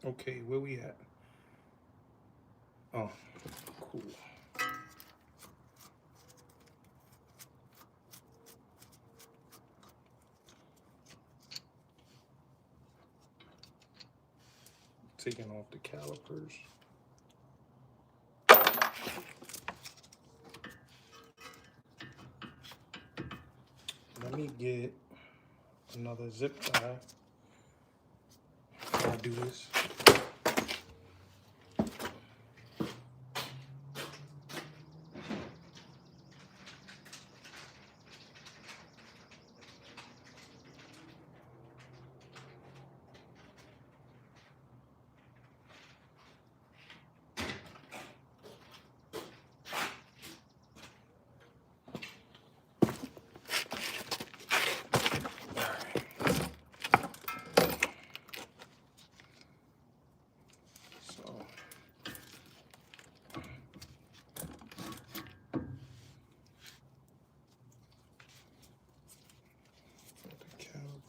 Okay, where we at? Oh, cool. Taking off the calipers. Let me get another zip tie. I'll do this.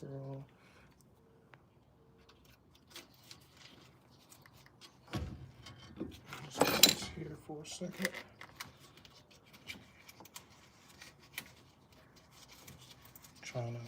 Girl. Just put this here for a second. Trying to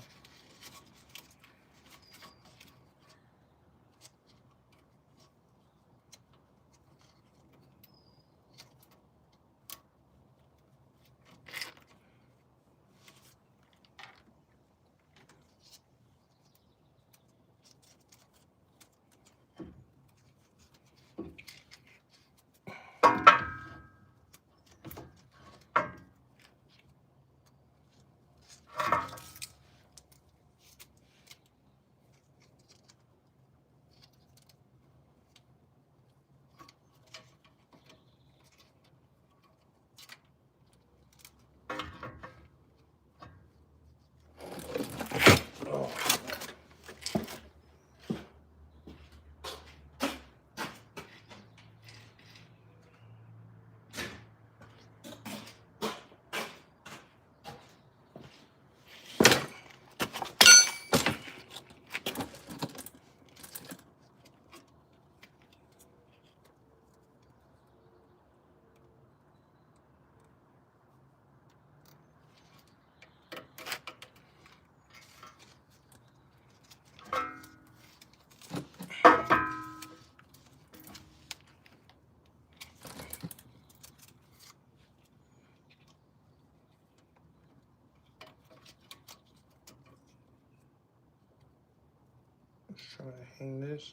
try to hang this.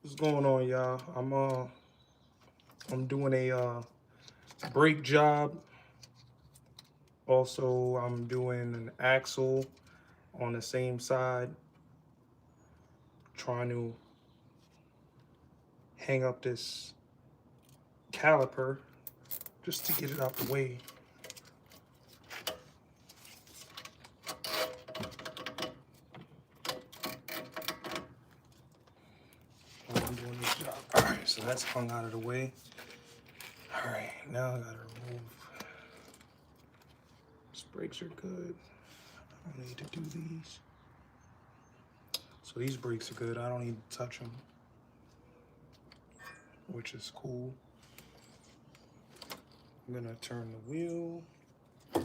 What's going on, y'all? I'm doing a brake job. Also, I'm doing an axle on the same side. Trying to hang up this caliper just to get it out the way. I'm doing this job. All right, so that's hung out of the way. All right, now I gotta remove. These brakes are good. I don't need to do these. So these brakes are good. I don't need to touch them, which is cool. I'm gonna turn the wheel. I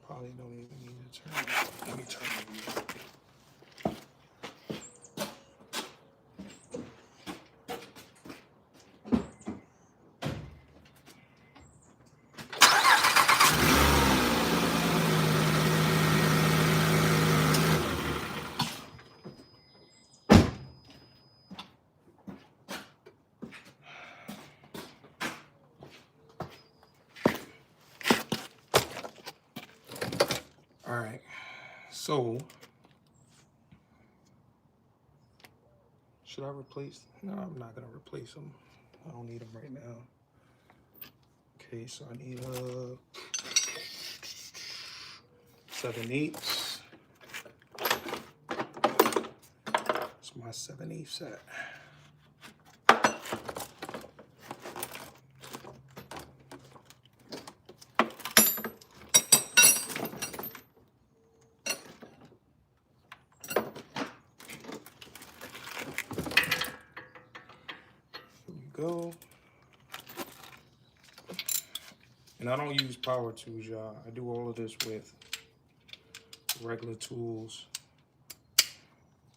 probably don't even need to turn it. Let me turn the wheel. All right, so should I replace? No, I'm not gonna replace them. I don't need them right now. Okay, so I need a 7/8. It's my 7/8 set. go. And I don't use power tools, y'all. I do all of this with regular tools,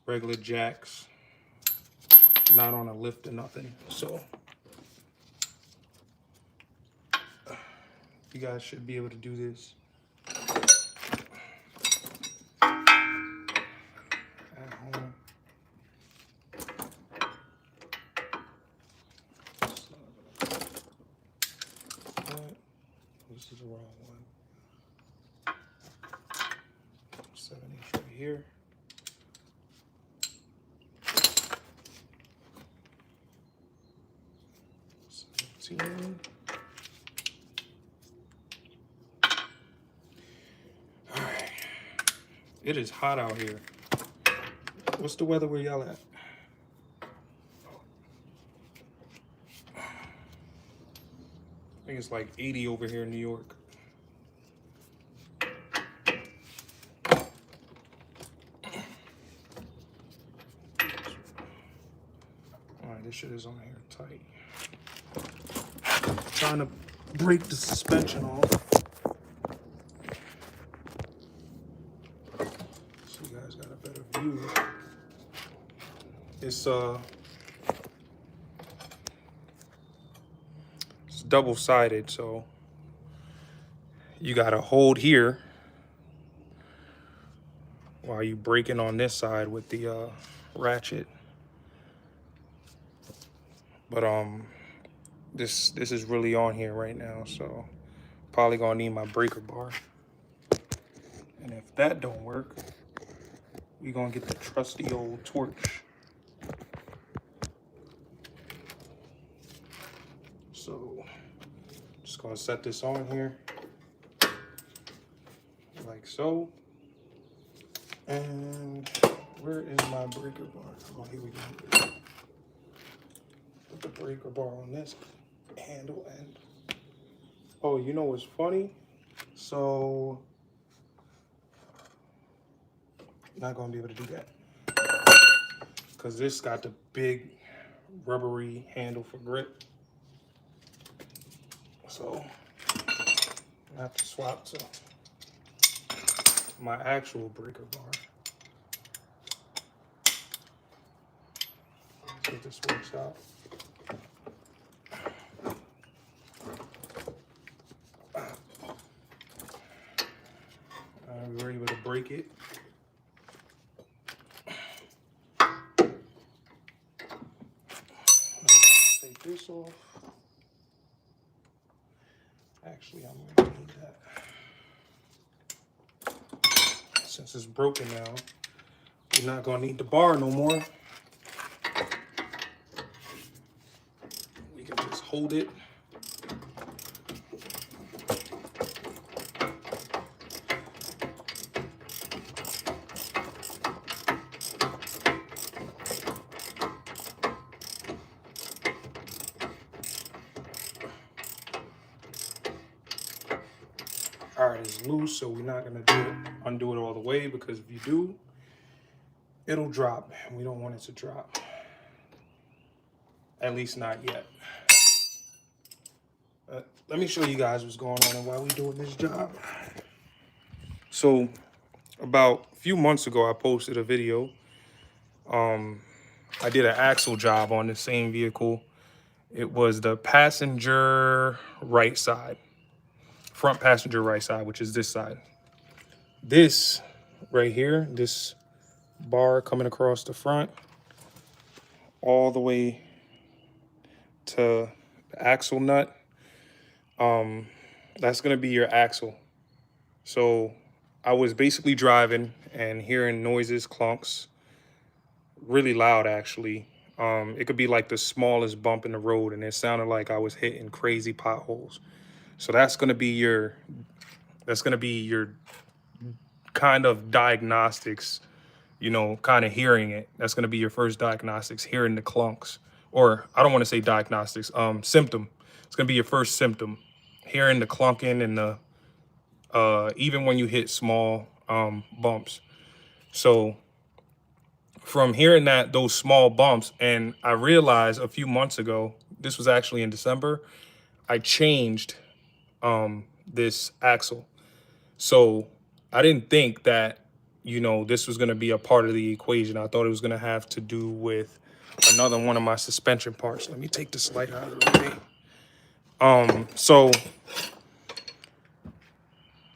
regular jacks, not on a lift or nothing. So you guys should be able to do this at home. This is the wrong one. 7 inch right here. All right. It is hot out here. What's the weather where y'all at? I think it's like 80 over here in New York. Alright, this shit is on here tight. Trying to break the suspension off. So you guys got a better view. It's double-sided, so you gotta hold here while you breaking on this side with the ratchet. But this is really on here right now, so probably gonna need my breaker bar. And if that don't work, we gonna get the trusty old torch. So just gonna set this on here like so. And where is my breaker bar? Oh, here we go. Put the breaker bar on this handle end. Oh, you know what's funny? So not gonna be able to do that because this got the big rubbery handle for grip. So I have to swap to my actual breaker bar. See if this works out. We were able to break it. Take this off. Actually, I'm going to need that. Since it's broken now, we're not going to need the bar no more. We can just hold it. All right, it's loose, so we're not gonna undo it all the way, because if you do, it'll drop, and we don't want it to drop. At least not yet. Let me show you guys what's going on and why we're doing this job. So about a few months ago, I posted a video. I did an axle job on the same vehicle. It was the passenger right side. Front passenger right side, which is this side. This right here, this bar coming across the front all the way to the axle nut, that's gonna be your axle. So I was basically driving and hearing noises, clunks, really loud actually. It could be like the smallest bump in the road, and it sounded like I was hitting crazy potholes. So that's gonna be your kind of diagnostics, you know, kind of hearing it. That's gonna be your first diagnostics, hearing the clunks. Or I don't want to say diagnostics, symptom. It's gonna be your first symptom, hearing the clunking and the even when you hit small bumps. So from hearing those small bumps, and I realized a few months ago, this was actually in December, I changed this axle. So I didn't think that, this was going to be a part of the equation. I thought it was going to have to do with another one of my suspension parts. Let me take this light out of the way. So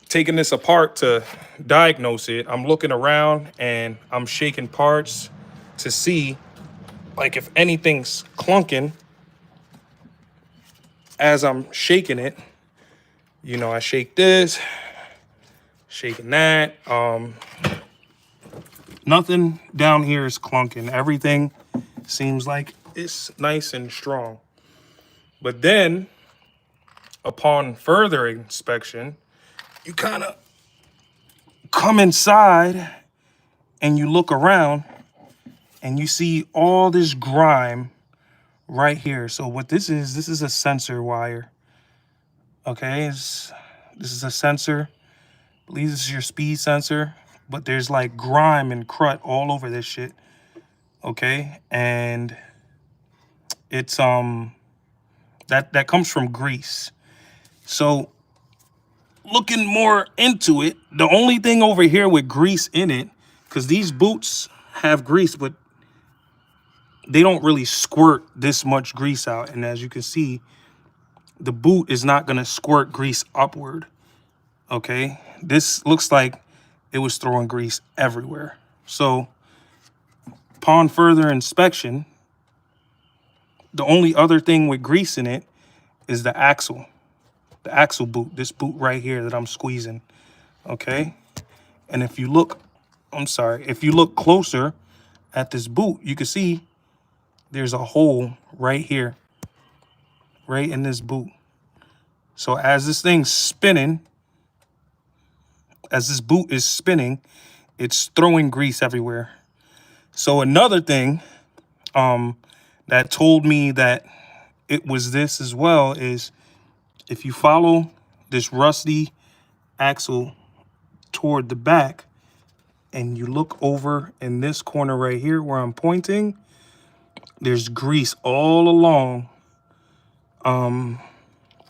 taking this apart to diagnose it, I'm looking around and I'm shaking parts to see like if anything's clunking as I'm shaking it. I shake this, shaking that. Nothing down here is clunking. Everything seems like it's nice and strong. But then, upon further inspection, you kind of come inside and you look around and you see all this grime right here. So what this is a sensor wire. Okay, this is a sensor. I believe this is your speed sensor, but there's like grime and crud all over this shit. Okay, and it's that comes from grease. So looking more into it, the only thing over here with grease in it, because these boots have grease, but they don't really squirt this much grease out. And as you can see, the boot is not going to squirt grease upward. Okay, this looks like it was throwing grease everywhere. So upon further inspection, the only other thing with grease in it is the axle boot, this boot right here that I'm squeezing. Okay, and if you look, if you look closer at this boot, you can see there's a hole right here, right in this boot. So as this thing's spinning, as this boot is spinning, it's throwing grease everywhere. So another thing that told me that it was this as well is if you follow this rusty axle toward the back and you look over in this corner right here where I'm pointing, there's grease all along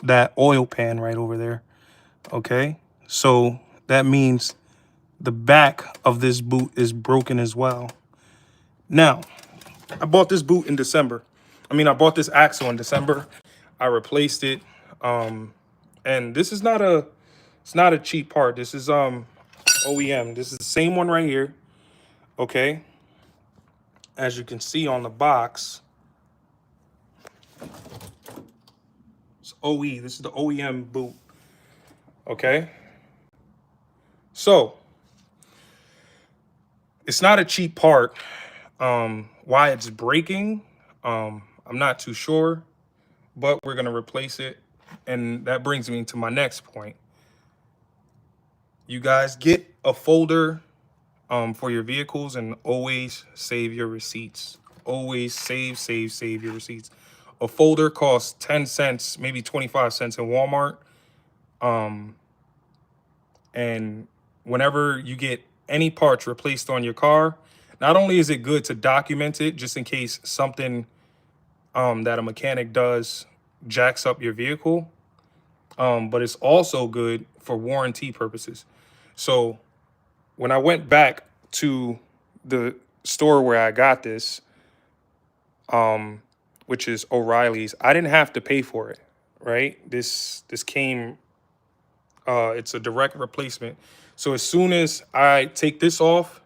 that oil pan right over there. Okay, so that means the back of this boot is broken as well. Now, I bought this boot in December. I bought this axle in December. I replaced it. And this is it's not a cheap part. This is OEM. This is the same one right here. Okay. As you can see on the box, it's OE. This is the OEM boot. Okay. So it's not a cheap part. Why it's breaking, I'm not too sure, but we're gonna replace it. And that brings me to my next point. You guys get a folder for your vehicles and always save your receipts. Always save your receipts. A folder costs 10 cents, maybe 25 cents in Walmart. And whenever you get any parts replaced on your car, not only is it good to document it just in case something that a mechanic does jacks up your vehicle, but it's also good for warranty purposes. So when I went back to the store where I got this, which is O'Reilly's, I didn't have to pay for it, right? This came, it's a direct replacement. So as soon as I take this off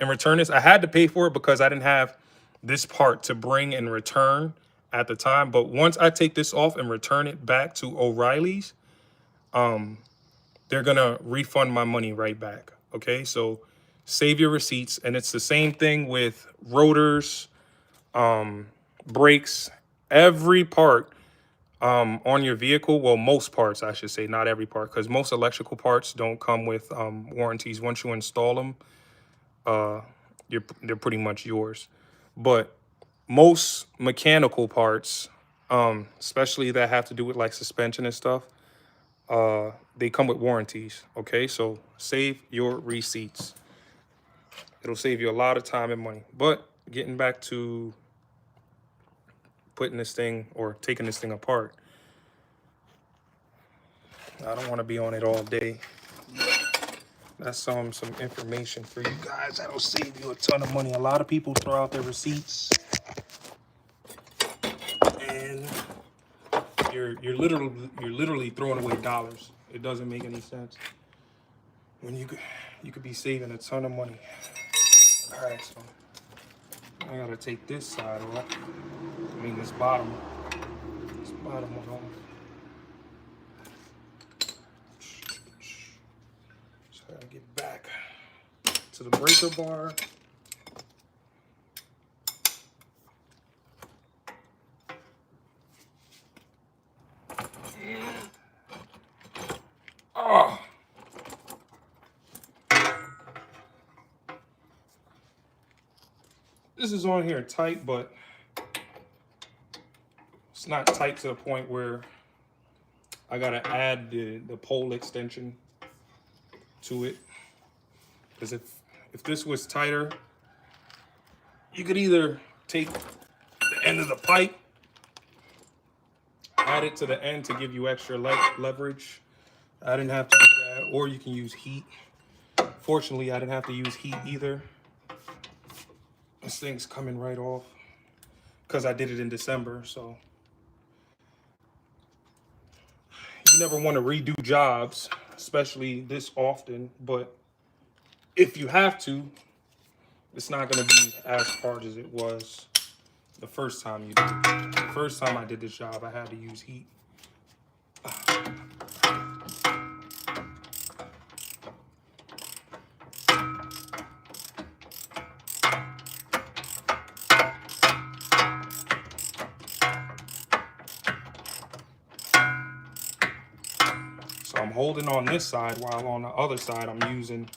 and return this, I had to pay for it because I didn't have this part to bring and return at the time. But once I take this off and return it back to O'Reilly's, they're gonna refund my money right back. Okay, so save your receipts. And it's the same thing with rotors, brakes, every part on your vehicle. Well, most parts, I should say, not every part, because most electrical parts don't come with warranties. Once you install them, they're pretty much yours. But most mechanical parts, especially that have to do with like suspension and stuff, they come with warranties. Okay, so save your receipts. It'll save you a lot of time and money. But getting back to putting this thing or taking this thing apart, I don't want to be on it all day. That's some information for you guys that'll save you a ton of money. A lot of people throw out their receipts, and you're literally throwing away dollars. It doesn't make any sense. When you could be saving a ton of money. All right, so I gotta take this side off. I mean this bottom one off. So I gotta get back to the breaker bar. Oh. This is on here tight, but it's not tight to the point where I gotta add the pole extension to it. Because if this was tighter, you could either take the end of the pipe, add it to the end to give you extra leverage. I didn't have to do that, or you can use heat. Fortunately, I didn't have to use heat either. This thing's coming right off because I did it in December, so. You never want to redo jobs, especially this often, but if you have to, it's not going to be as hard as it was the first time you did it. The first time I did this job, I had to use heat. So I'm holding on this side while on the other side I'm using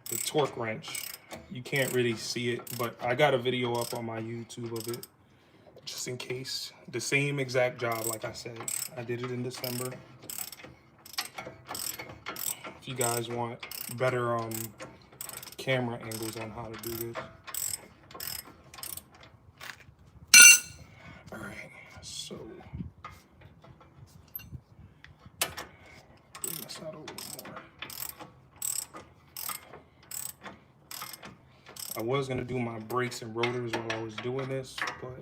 the torque wrench. You can't really see it, but I got a video up on my YouTube of it, just in case. The same exact job, like I said. I did it in December. If you guys want better camera angles on how to do this. All right, so bring this out a little more. I was gonna do my brakes and rotors while I was doing this, but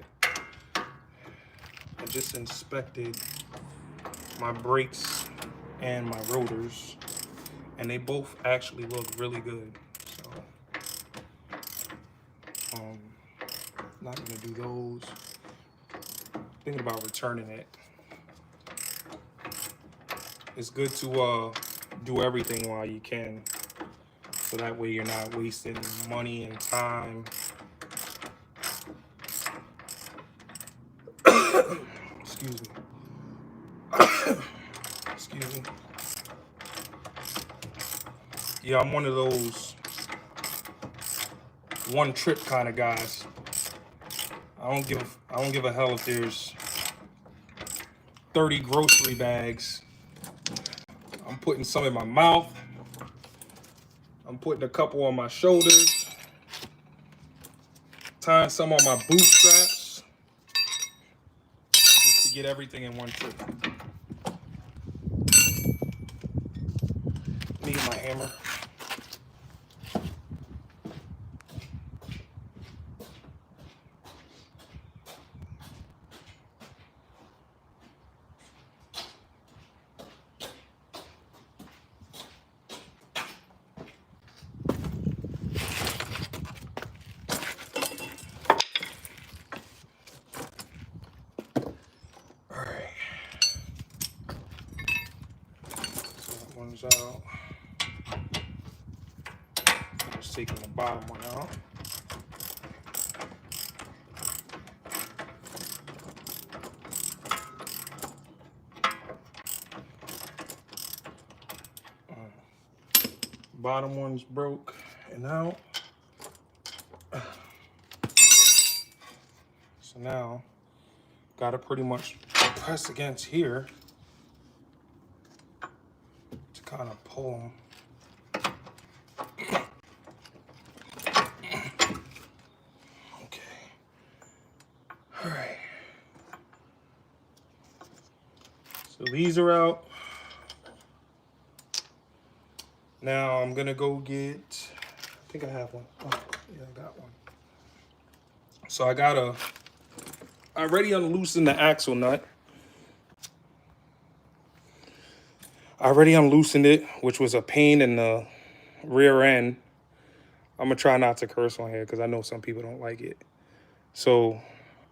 I just inspected my brakes and my rotors, and they both actually look really good. So, not gonna do those. Thinking about returning it. It's good to do everything while you can, so that way you're not wasting money and time. Excuse me. Excuse me. Yeah, I'm one of those one trip kind of guys. I don't give a hell if there's 30 grocery bags. I'm putting some in my mouth. I'm putting a couple on my shoulders. Tying some on my bootstraps. Just to get everything in one trip. Let me get my hammer. Out. Just taking the bottom one out. Bottom one's broke and out. So now, gotta pretty much press against here to kind of pull them. So these are out. Now I'm gonna go get, I think I have one. Oh, yeah, I got one. So I already unloosened the axle nut. I already unloosened it, which was a pain in the rear end. I'm gonna try not to curse on here because I know some people don't like it. So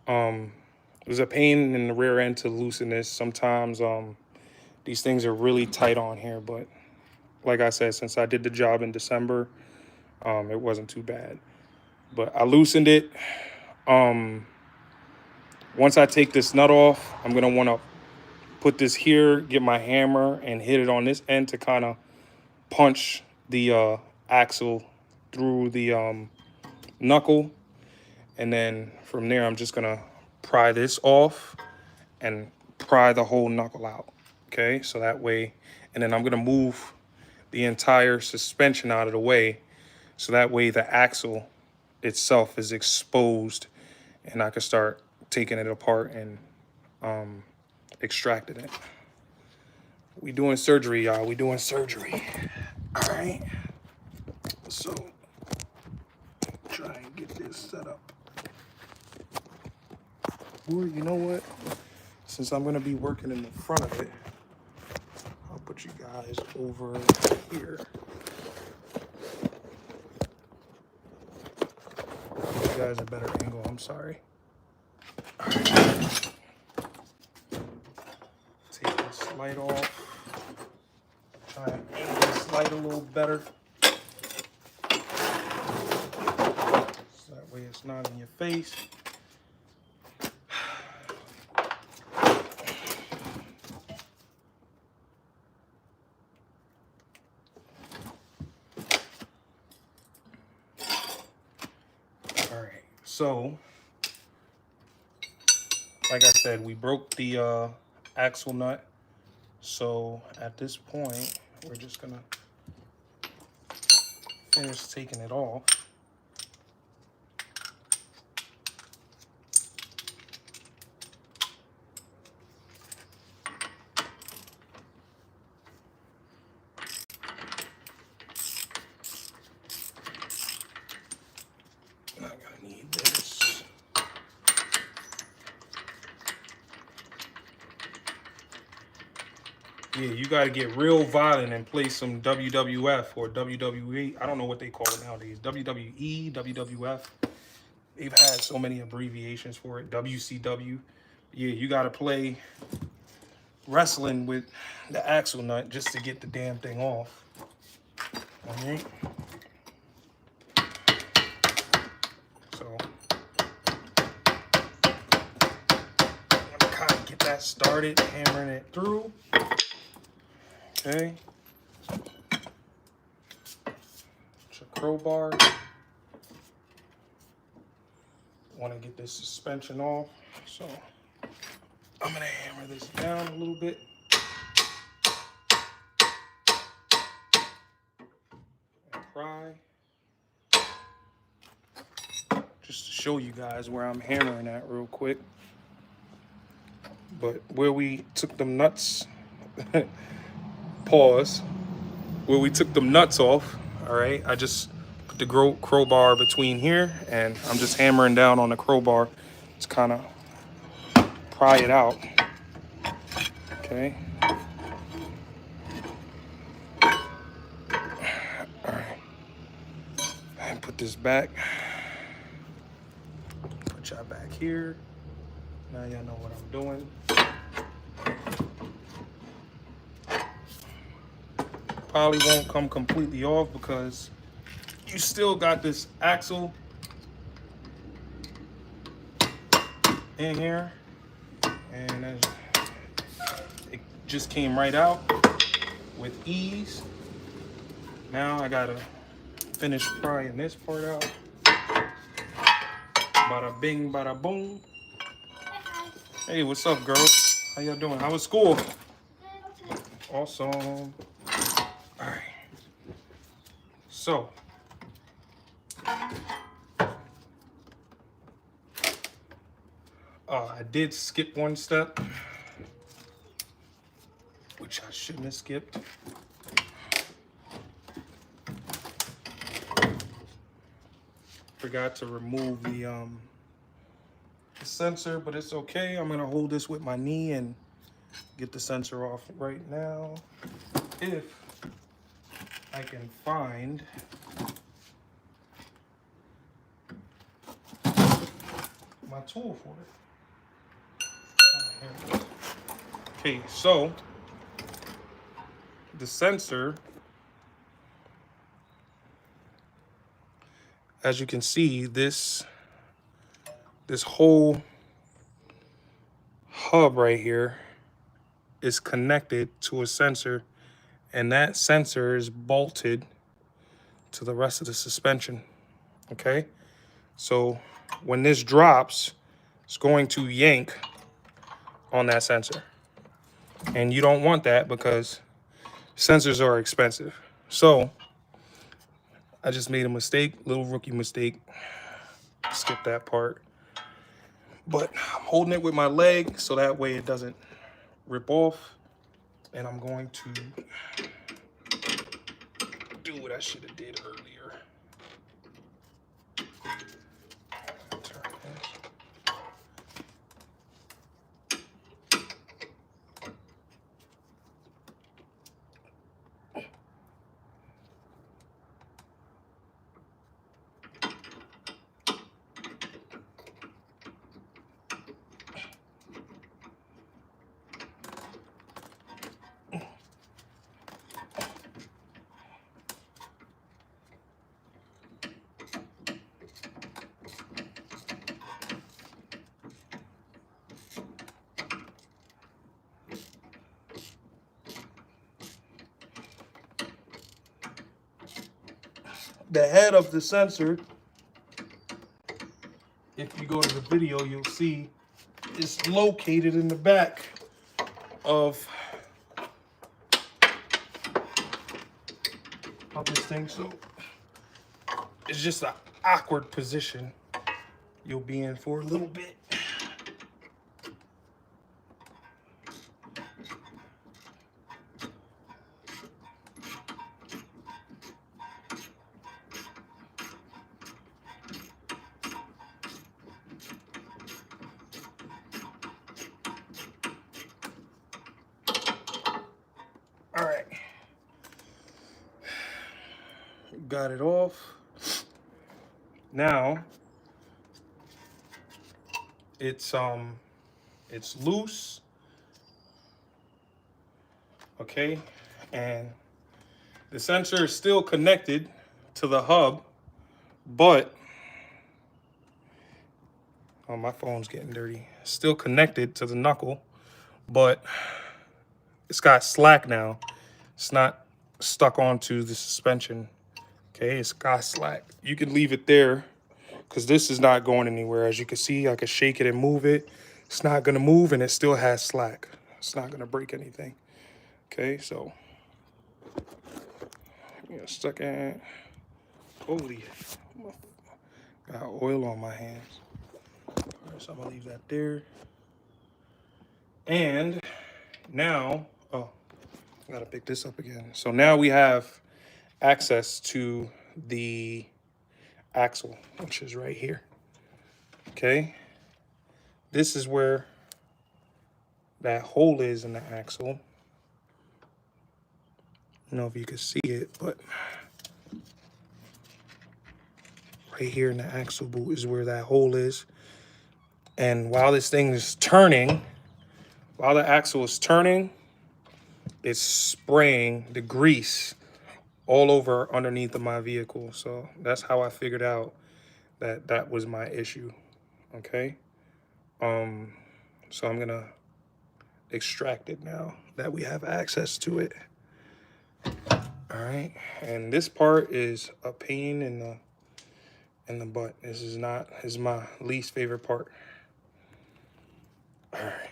it was a pain in the rear end to loosen this. Sometimes these things are really tight on here, but like I said, since I did the job in December, it wasn't too bad. But I loosened it. Once I take this nut off, I'm gonna want to put this here, get my hammer, and hit it on this end to kind of punch the axle through the knuckle. And then from there, I'm just gonna pry this off and pry the whole knuckle out. Okay, so that way, and then I'm gonna move the entire suspension out of the way, so that way the axle itself is exposed, and I can start taking it apart and extracting it. We doing surgery, y'all. We doing surgery. All right. So try and get this set up. Or you know what? Since I'm gonna be working in the front of it, I'll put you guys over here. You guys a better angle. I'm sorry. All right. Take this light off. Try and aim this light a little better, so that way it's not in your face. So, like I said, we broke the axle nut. So at this point, we're just gonna finish taking it off. Not gonna need this. Yeah, you gotta get real violent and play some WWF or WWE. I don't know what they call it nowadays. WWE, WWF. They've had so many abbreviations for it. WCW. Yeah, you gotta play wrestling with the axle nut just to get the damn thing off. All right. So I'm gonna kind of get that started, hammering it through. Okay. It's a crowbar. Want to get this suspension off, so I'm gonna hammer this down a little bit. And pry. Just to show you guys where I'm hammering at real quick. But where we took them nuts, pause, where we took them nuts off, all right, I just put the crowbar between here, and I'm just hammering down on the crowbar to kind of pry it out. Okay. All right. And put this back. Put y'all back here. Now y'all know what I'm doing. Probably won't come completely off because you still got this axle in here, and it just came right out with ease. Now I gotta finish prying this part out. Bada bing, bada boom. Hey, what's up, girls? How y'all doing? How was school? Awesome. All right. So, I did skip one step. which I shouldn't have skipped. Forgot to remove the sensor, but it's okay. I'm gonna hold this with my knee and get the sensor off right now. If I can find my tool for it. Oh, okay, so the sensor, as you can see, this whole hub right here is connected to a sensor, and that sensor is bolted to the rest of the suspension. Okay, so when this drops, it's going to yank on that sensor, and you don't want that because sensors are expensive. So I just made a mistake, little rookie mistake. Skip that part. But I'm holding it with my leg so that way it doesn't rip off. And I'm going to do what I should have did earlier. Turn this. The head of the sensor, if you go to the video, you'll see it's located in the back of this thing. So it's just an awkward position you'll be in for a little bit. All right, got it off. Now it's loose, okay, and the sensor is still connected to the hub, but oh, my phone's getting dirty. Still connected to the knuckle, but it's got slack now. It's not stuck onto the suspension. Okay, it's got slack. You can leave it there because this is not going anywhere. As you can see, I can shake it and move it. It's not gonna move, and it still has slack. It's not gonna break anything. Okay, so stuck in. Holy, got oil on my hands. All right, so I'm gonna leave that there. And now, oh, I gotta pick this up again. So now we have access to the axle, which is right here. Okay, this is where that hole is in the axle. I don't know if you can see it, but right here in the axle boot is where that hole is. And while this thing is turning, while the axle is turning, it's spraying the grease all over underneath of my vehicle. So that's how I figured out that that was my issue. Okay. So I'm gonna extract it now that we have access to it. All right, and this part is a pain in the butt. This is my least favorite part. All right.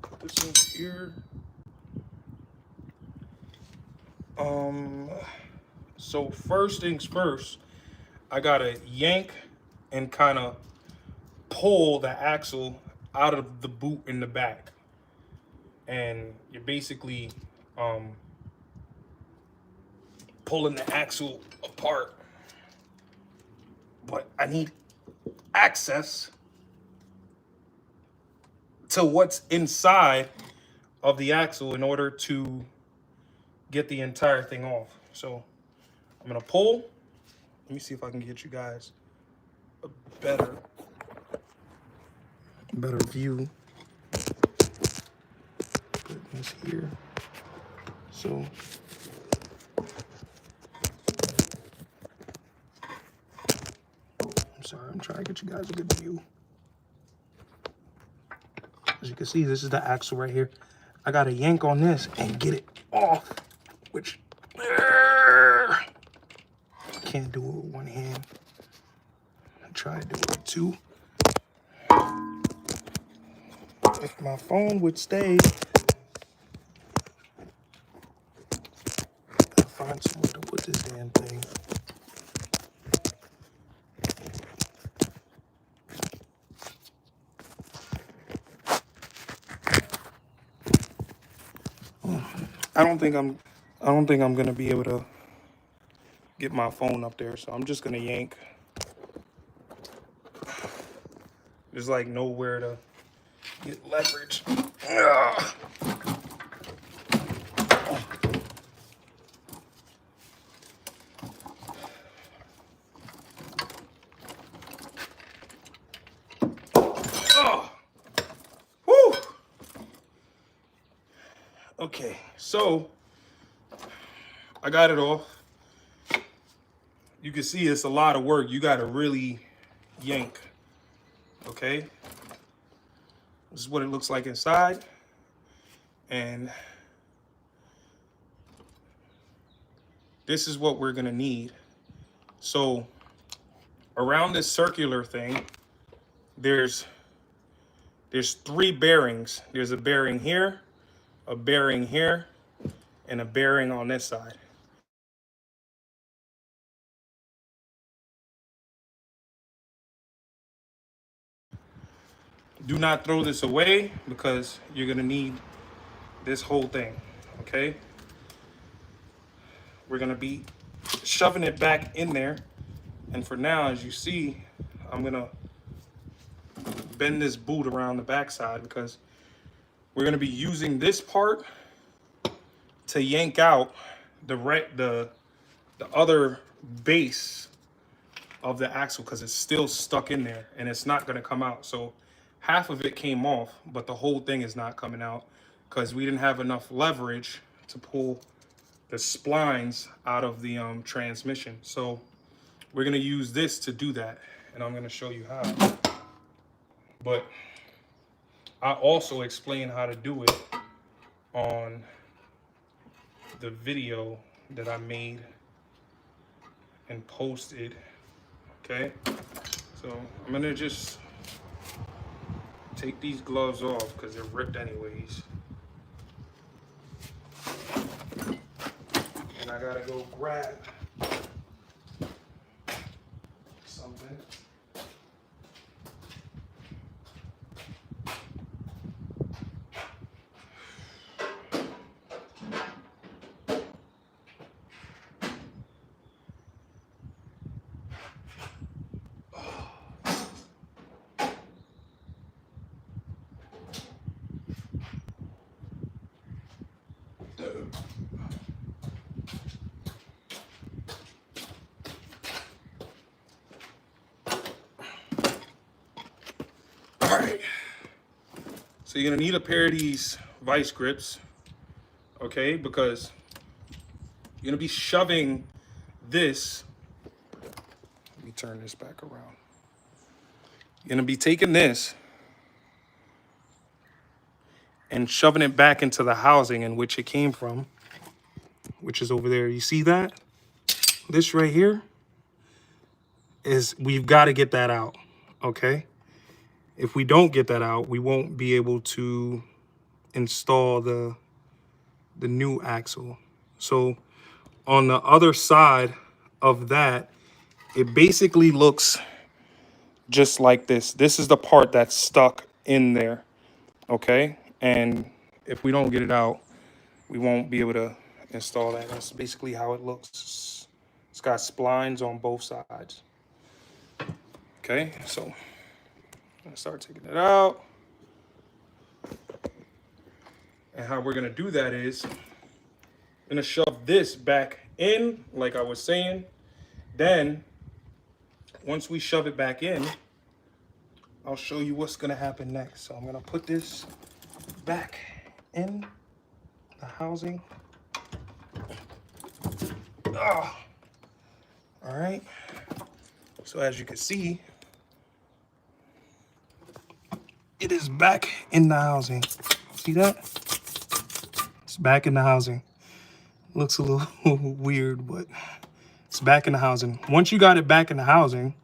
Put this in here. So first things first, I gotta yank and kind of pull the axle out of the boot in the back, and you're basically pulling the axle apart. But I need access to what's inside of the axle in order to get the entire thing off. So I'm gonna pull. Let me see if I can get you guys a better view. Put this here. So I'm sorry, I'm trying to get you guys a good view. As you can see, this is the axle right here. I gotta yank on this and get it off, which can't do it with one hand. I try to do it with two. If my phone would stay, I'll find somewhere to put this damn thing. I don't think I'm gonna be able to get my phone up there, so I'm just gonna yank. There's like nowhere to get leverage. Ugh. Oh. Whew. Okay, so I got it off. You can see it's a lot of work. You gotta really yank. Okay, this is what it looks like inside, and this is what we're gonna need. So around this circular thing, there's three bearings. There's a bearing here, a bearing here, and a bearing on this side. Do not throw this away because you're gonna need this whole thing, okay? We're gonna be shoving it back in there. And for now, as you see, I'm gonna bend this boot around the backside because we're gonna be using this part to yank out the other base of the axle because it's still stuck in there and it's not gonna come out. So half of it came off, but the whole thing is not coming out because we didn't have enough leverage to pull the splines out of the transmission. So we're gonna use this to do that, and I'm gonna show you how. But I also explain how to do it on the video that I made and posted, okay? So I'm gonna just take these gloves off because they're ripped anyways. And I gotta go grab something. All right, so you're gonna need a pair of these vice grips, okay? Because you're gonna be shoving this. Let me turn this back around. You're gonna be taking this and shoving it back into the housing in which it came from, which is over there. You see that? This right here is, we've got to get that out, okay? If we don't get that out, we won't be able to install the new axle. So on the other side of that, it basically looks just like this. This is the part that's stuck in there, okay? And if we don't get it out, we won't be able to install that. That's basically how it looks. It's got splines on both sides. Okay, so I'm gonna start taking it out. And how we're gonna do that is, I'm gonna shove this back in, like I was saying. Then, once we shove it back in, I'll show you what's gonna happen next. So I'm gonna put this back in the housing. Oh. All right. So as you can see, it is back in the housing. See that? It's back in the housing. Looks a little weird, but it's back in the housing. Once you got it back in the housing,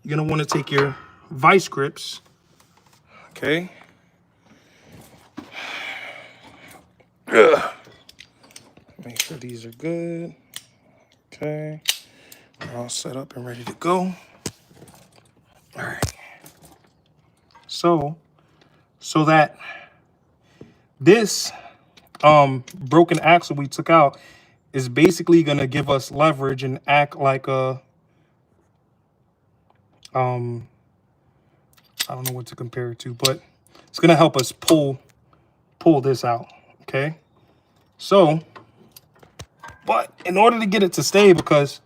you're gonna want to take your vice grips, okay? Make sure these are good. Okay. All set up and ready to go. All right. So that this broken axle we took out is basically gonna give us leverage and act like a I don't know what to compare it to, but it's gonna help us pull this out. Okay. So, but in order to get it to stay, because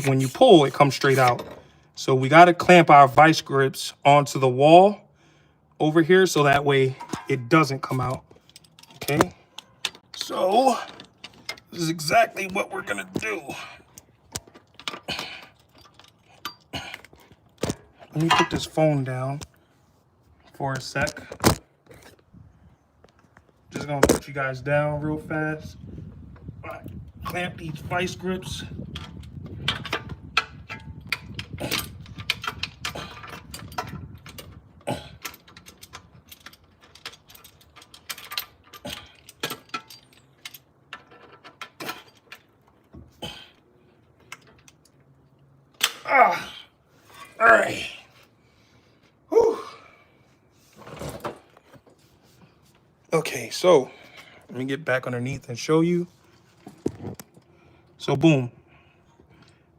when you pull, it comes straight out. So we got to clamp our vice grips onto the wall over here so that way it doesn't come out. Okay. So this is exactly what we're gonna do. Let me put this phone down for a sec. Just gonna put you guys down real fast. All right. Clamp these vice grips. All right. Whew. Okay, so let me get back underneath and show you. So boom.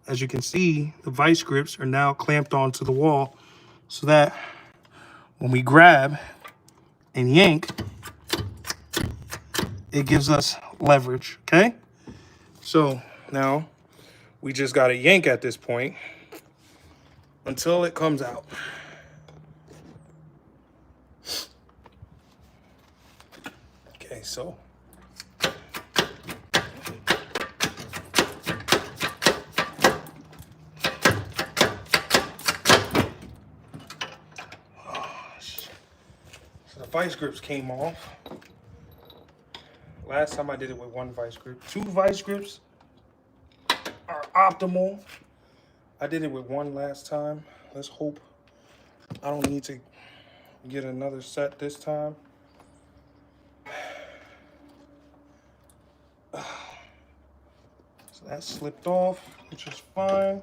As you can see, the vice grips are now clamped onto the wall so that when we grab and yank, it gives us leverage, okay? So now we just got to yank at this point until it comes out. Okay, so the vice grips came off. Last time I did it with one vice grip. 2 vice grips are optimal. I did it with one last time. Let's hope I don't need to get another set this time. So that slipped off, which is fine.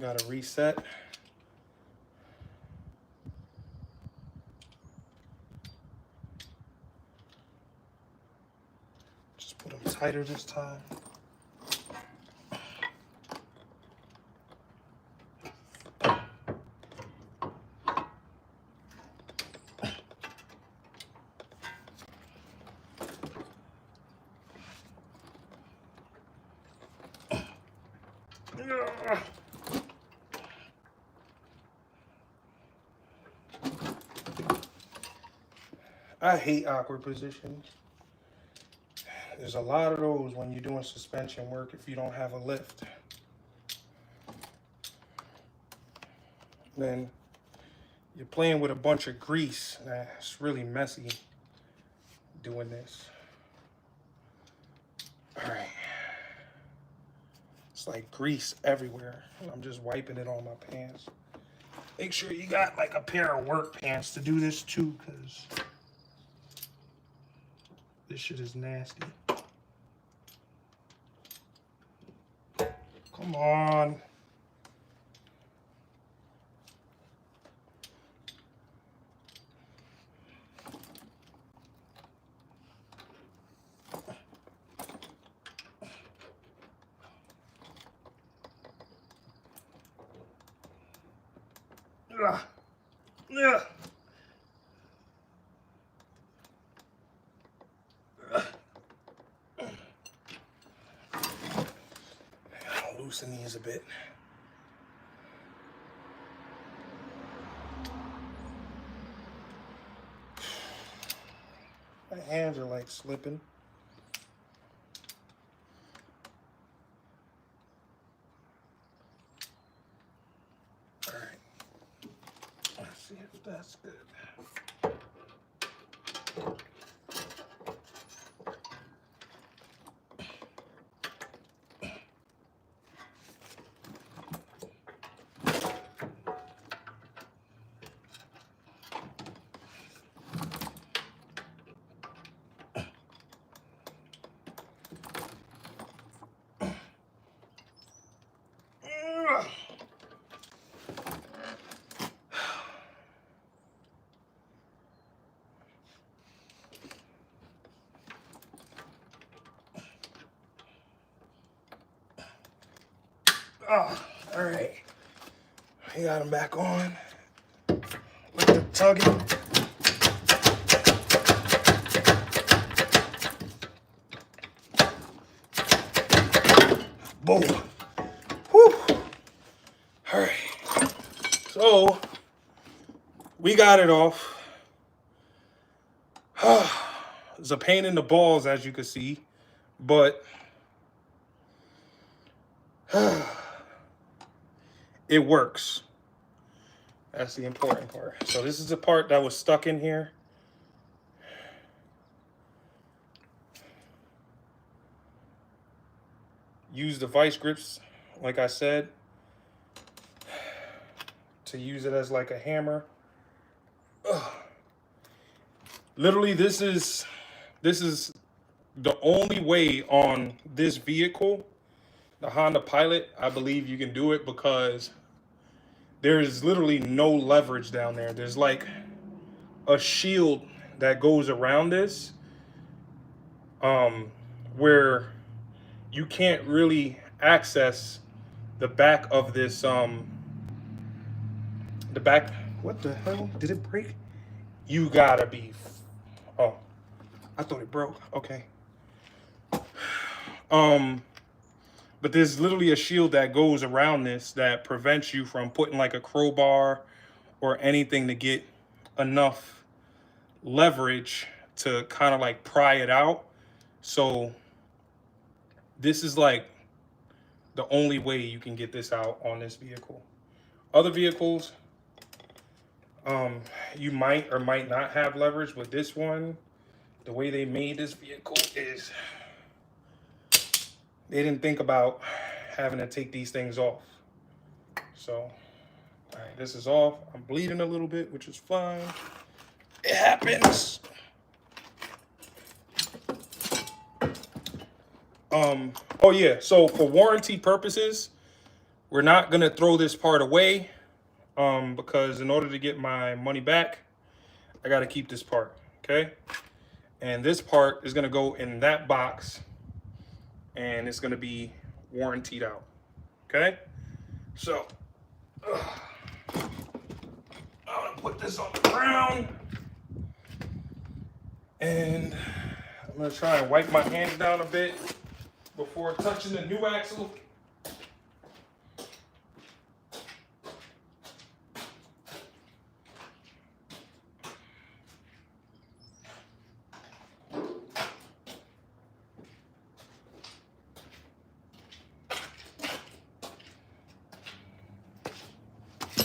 Gotta reset. Just put them tighter this time. I hate awkward positions. There's a lot of those when you're doing suspension work if you don't have a lift. Then you're playing with a bunch of grease. It's really messy doing this. All right. It's like grease everywhere. I'm just wiping it on my pants. Make sure you got like a pair of work pants to do this too, because this shit is nasty. Come on. Yeah. I'll loosen these a bit. My hands are like slipping. All right. Let's see if that's good. Oh, all right. We got them back on. Look at the tugging. Boom. Whew. All right. So we got it off. It's a pain in the balls, as you can see, but it works. That's the important part. So this is the part that was stuck in here. Use the vice grips, like I said, to use it as like a hammer. Literally, this is the only way on this vehicle, the Honda Pilot, I believe you can do it, because there is literally no leverage down there. There's like a shield that goes around this, where you can't really access the back of this, the back. What the hell? Did it break? You gotta be. Oh, I thought it broke. Okay. But there's literally a shield that goes around this that prevents you from putting like a crowbar or anything to get enough leverage to kind of like pry it out. So this is like the only way you can get this out on this vehicle. Other vehicles, you might or might not have leverage, but this one, the way they made this vehicle is they didn't think about having to take these things off. So, all right, this is off. I'm bleeding a little bit, which is fine. It happens. Oh yeah, so for warranty purposes, we're not gonna throw this part away, because in order to get my money back, I gotta keep this part, okay? And this part is gonna go in that box, and it's gonna be warrantied out, okay? So, I'm gonna put this on the ground, and I'm gonna try and wipe my hands down a bit before touching the new axle.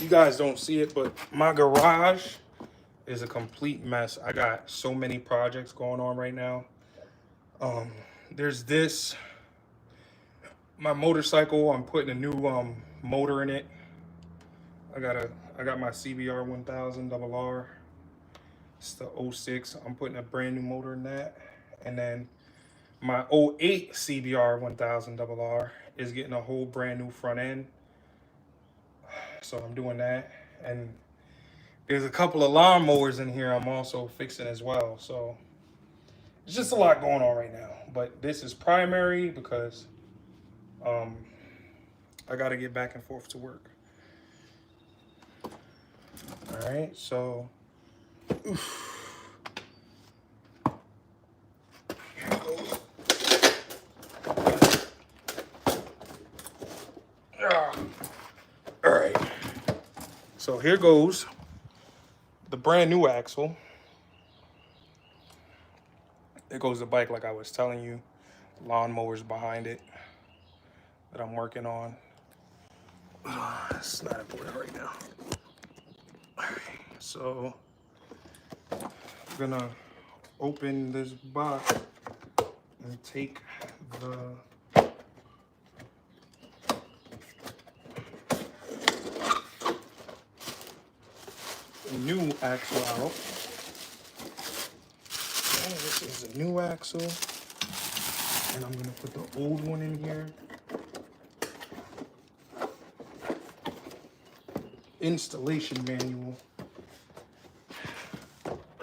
You guys don't see it, but my garage is a complete mess. I got so many projects going on right now. There's this, my motorcycle. I'm putting a new motor in it. I got my CBR 1000 RR. It's the 06. I'm putting a brand new motor in that, and then My '08 CBR 1000 RR is getting a whole brand new front end. So I'm doing that. And there's a couple of lawnmowers in here I'm also fixing as well. So it's just a lot going on right now. But this is primary because um, I got to get back and forth to work. All right, so all right. So here goes the brand new axle. There goes the bike, like I was telling you. Lawnmowers behind it that I'm working on. It's not important right now. All right, so I'm gonna open this box and take the new axle out. Okay, this is a new axle, and I'm gonna put the old one in here. Installation manual.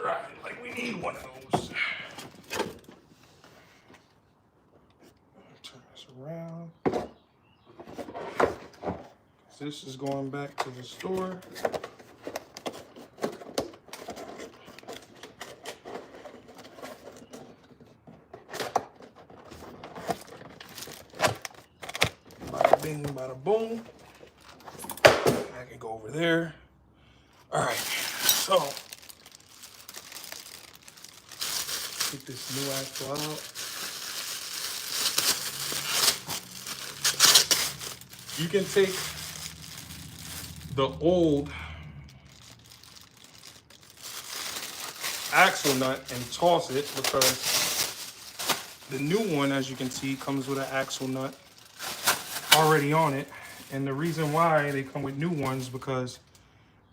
Right, like we need one of those. Turn this around. This is going back to the store. Bada bing, bada boom. I can go over there. All right, so get this new axle out. You can take the old axle nut and toss it because the new one, as you can see, comes with an axle nut already on it. And the reason why they come with new ones because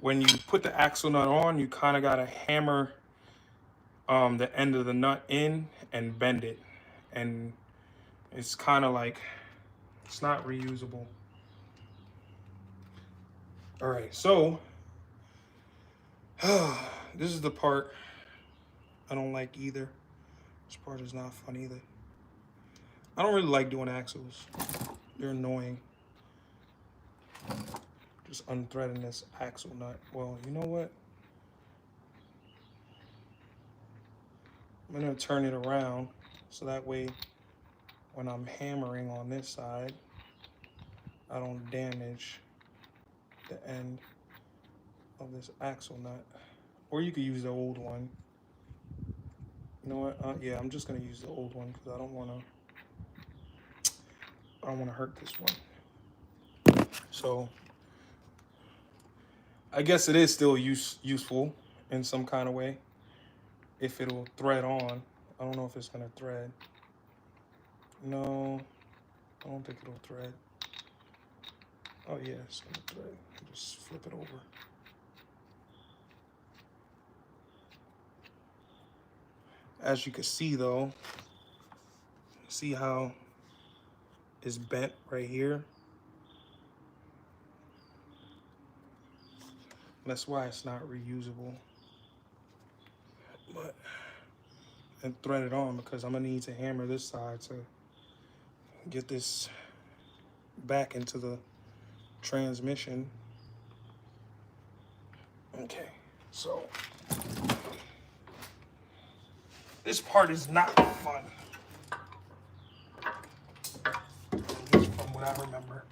when you put the axle nut on, you kind of got to hammer the end of the nut in and bend it. And it's kind of like, it's not reusable. All right, so this is the part I don't like either. This part is not fun either. I don't really like doing axles. They're annoying. Just unthreading this axle nut. Well, you know what? I'm gonna turn it around so that way when I'm hammering on this side, I don't damage the end of this axle nut. Or you could use the old one. You know what? Yeah, I'm just gonna use the old one because I don't wanna hurt this one. So I guess it is still useful in some kind of way. If it'll thread on. I don't know if it's gonna thread. No, I don't think it'll thread. Oh yeah, it's gonna thread. Just flip it over. As you can see though, see how it's bent right here? That's why it's not reusable. But and thread it on because I'm gonna need to hammer this side to get this back into the transmission. Okay, so this part is not fun. At least from what I remember.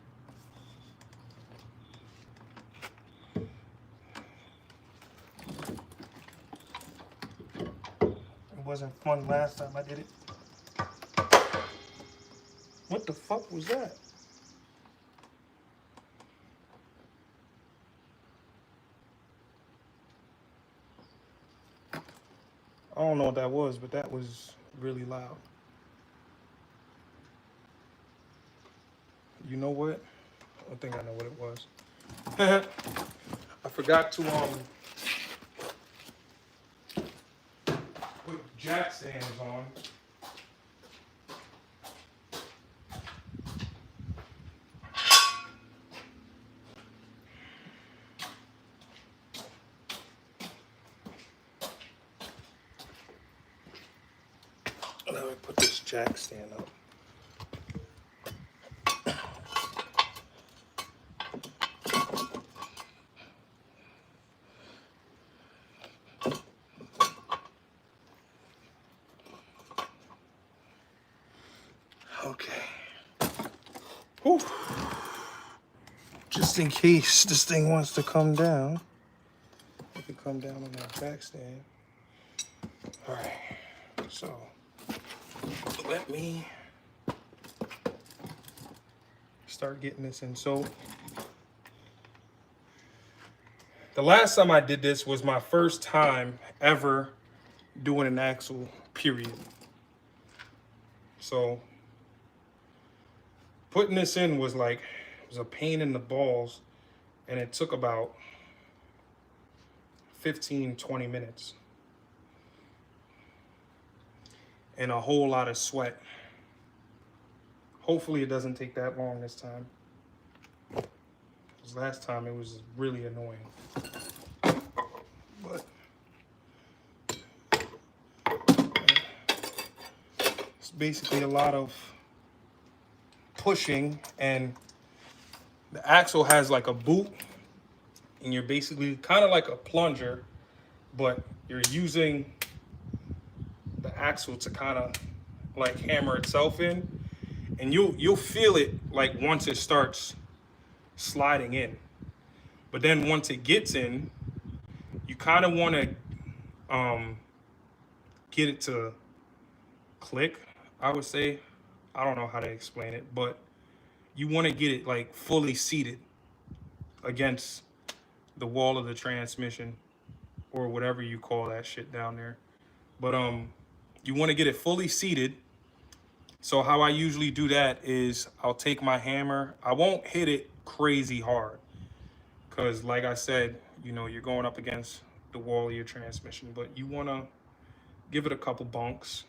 It wasn't fun last time I did it. What the fuck was that? I don't know what that was, but that was really loud. You know what? I think I know what it was. I forgot to put jack stands on Let me put this jack stand up. Okay. Whew. Just in case this thing wants to come down, it can come down on that jack stand. All right. So let me start getting this in. So the last time I did this was my first time ever doing an axle, period. So putting this in was like, it was a pain in the balls, and it took about 15-20 minutes and a whole lot of sweat. Hopefully it doesn't take that long this time, because last time it was really annoying. But it's basically a lot of pushing, and the axle has like a boot, and you're basically kind of like a plunger, but you're using the axle to kind of like hammer itself in, and you'll feel it like once it starts sliding in. But then once it gets in, you kind of want to get it to click, I would say. I don't know how to explain it, but you want to get it like fully seated against the wall of the transmission, or whatever you call that shit down there. But you want to get it fully seated. So how I usually do that is I'll take my hammer. I won't hit it crazy hard, because like I said, you know, you're going up against the wall of your transmission, but you want to give it a couple bunks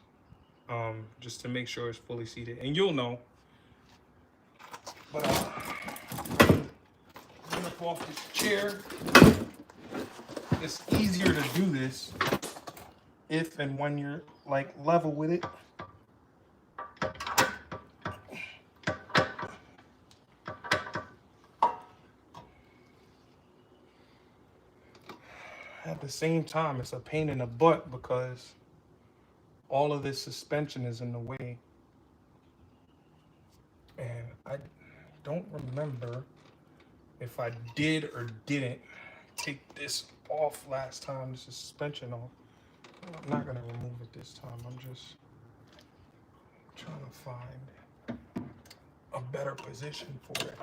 just to make sure it's fully seated, and you'll know. But get up off this chair. It's easier to do this if and when you're like level with it. At the same time, it's a pain in the butt because all of this suspension is in the way. And I don't remember if I did or didn't take this off last time, the suspension off. I'm not gonna remove it this time. I'm just trying to find a better position for it.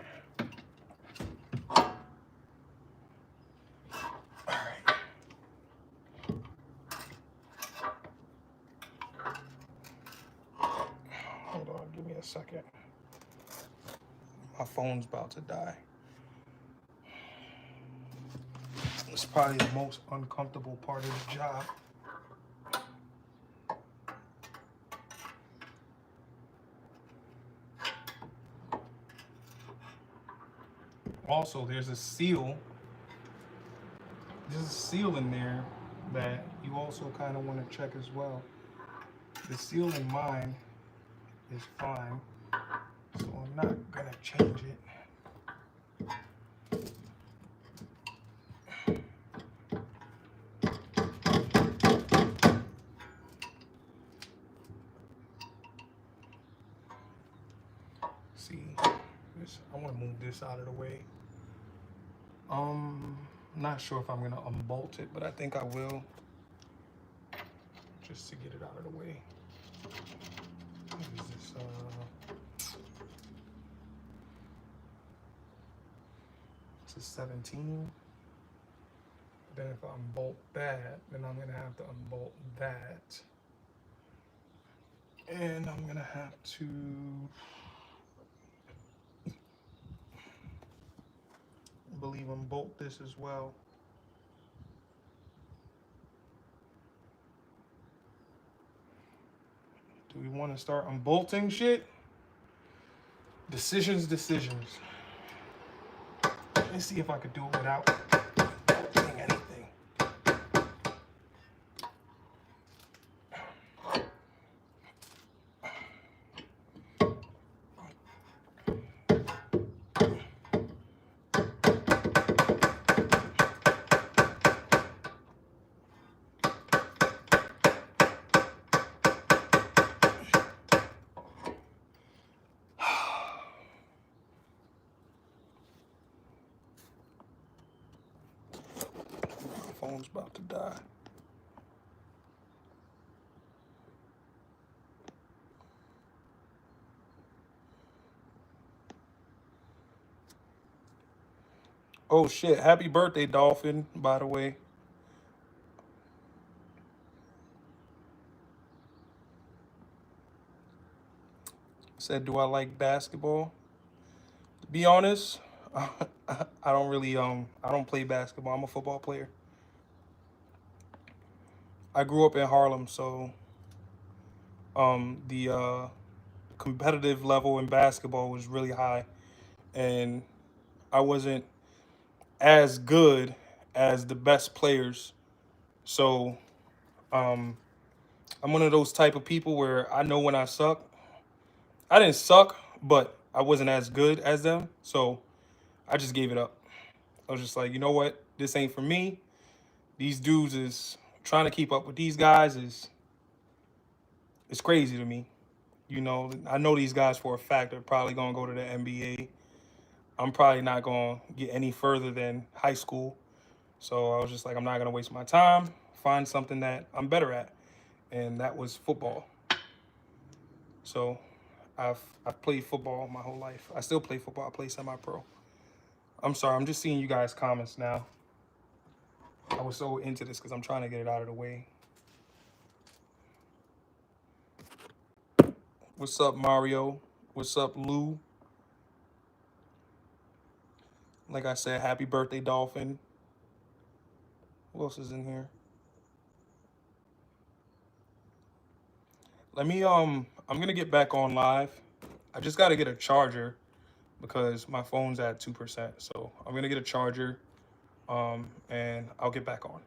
Hold on, give me a second. My phone's about to die. It's probably the most uncomfortable part of the job. Also, there's a seal. There's a seal in there that you also kind of want to check as well. The seal in mine is fine, so I'm not gonna change it. See, this, I want to move this out of the way. Not sure if I'm gonna unbolt it, but I think I will, just to get it out of the way. What is this? It's a 17. Then if I unbolt that, then I'm gonna have to unbolt that, and I'm gonna have to unbolt this as well. Do we want to start unbolting shit? Decisions. Let me see if I could do it without doing anything. phone's about to die. Oh shit, happy birthday, Dolphin, by the way. Said, do I like basketball? To be honest, I don't really I don't play basketball. I'm a football player. I grew up in Harlem, so the competitive level in basketball was really high, and I wasn't as good as the best players. So um, I'm one of those type of people where I know when I suck. I didn't suck, but I wasn't as good as them. So I just gave it up. I was just like, you know what? This ain't for me. These dudes is trying to keep up with these guys is it's crazy to me. You know, I know these guys for a fact are probably gonna go to the NBA. I'm probably not gonna get any further than high school. So I was just like, I'm not gonna waste my time. Find something that I'm better at, and that was football. So I've played football my whole life. I still play football. I play semi-pro. I'm sorry. I'm just seeing you guys' comments now. I was so into this because I'm trying to get it out of the way. What's up, Mario? What's up, Lou? Like I said, happy birthday, Dolphin. Who else is in here? I'm gonna get back on live. I just gotta get a charger because my phone's at 2%. So I'm gonna get a charger, and I'll get back on.